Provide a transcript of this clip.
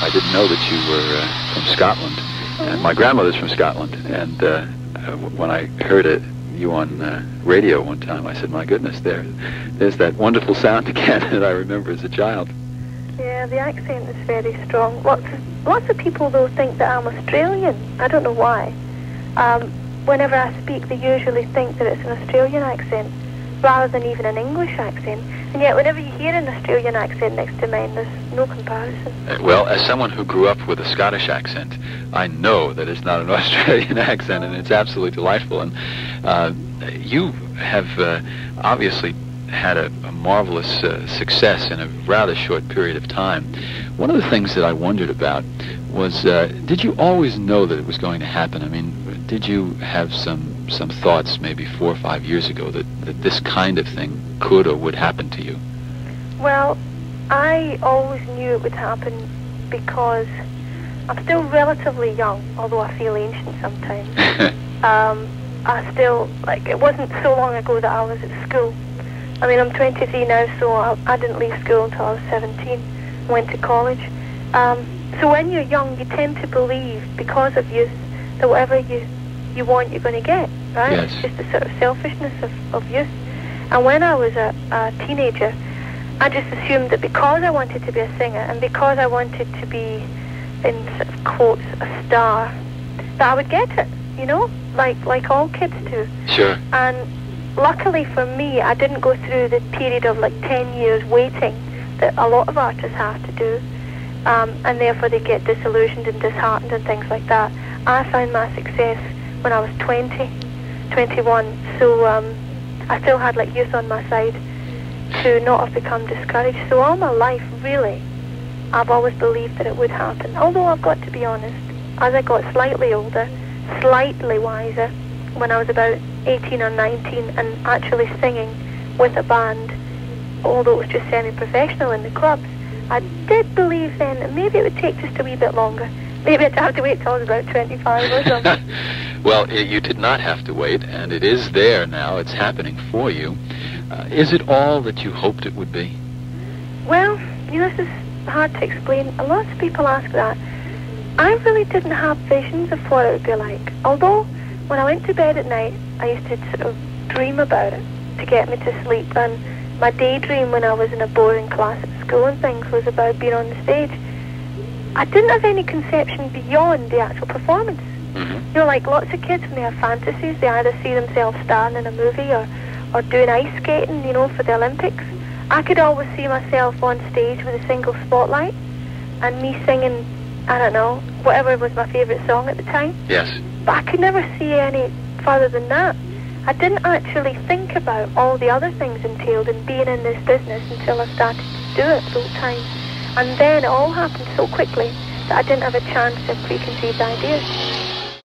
I didn't know that you were from Scotland. And my grandmother's from Scotland, and when I heard you on radio one time, I said, "My goodness, there's that wonderful sound again that I remember as a child." Yeah, the accent is very strong. Lots of people, though, think that I'm Australian. I don't know why. Whenever I speak, they usually think that it's an Australian accent rather than even an English accent. And yet, whenever you hear an Australian accent next to mine, there's no comparison. Well, as someone who grew up with a Scottish accent, I know that it's not an Australian accent, and it's absolutely delightful. And you have obviously had a marvelous success in a rather short period of time. One of the things that I wondered about was, did you always know that it was going to happen? I mean, did you have some thoughts maybe 4 or 5 years ago that this kind of thing could or would happen to you? Well, I always knew it would happen because I'm still relatively young, although I feel ancient sometimes. I still, it wasn't so long ago that I was at school. I mean, I'm 23 now, so I didn't leave school until I was 17, went to college. So when you're young, you tend to believe, because of youth, that whatever you want, you're going to get, right? Yes. It's just the sort of selfishness of youth. And when I was a teenager, I just assumed that because I wanted to be a singer and because I wanted to be, in sort of quotes, a star, that I would get it, you know, like all kids do. Sure. And luckily for me, I didn't go through the period of 10 years waiting that a lot of artists have to do, and therefore they get disillusioned and disheartened and things like that. I found my success when I was 20, 21, so I still had youth on my side to not have become discouraged. So all my life, really, I've always believed that it would happen. Although I've got to be honest, as I got slightly older, slightly wiser, when I was about 18 or 19 and actually singing with a band, although it was just semi-professional in the clubs, I did believe then that maybe it would take just a wee bit longer. Maybe I'd have to wait till I was about 25 or something. Well, you did not have to wait, and it is there now. It's happening for you. Is it all that you hoped it would be? Well, this is hard to explain. A lot of people ask that. I really didn't have visions of what it would be like. Although, when I went to bed at night, I used to sort of dream about it to get me to sleep. And my daydream when I was in a boring class at school and things was about being on the stage. I didn't have any conception beyond the actual performance. Mm-hmm. Lots of kids, when they have fantasies, they either see themselves starring in a movie or doing ice skating, for the Olympics. I could always see myself on stage with a single spotlight and me singing, I don't know, whatever was my favourite song at the time. Yes. But I could never see any further than that. I didn't actually think about all the other things entailed in being in this business until I started to do it full time. And then it all happened so quickly that I didn't have a chance to have preconceived ideas.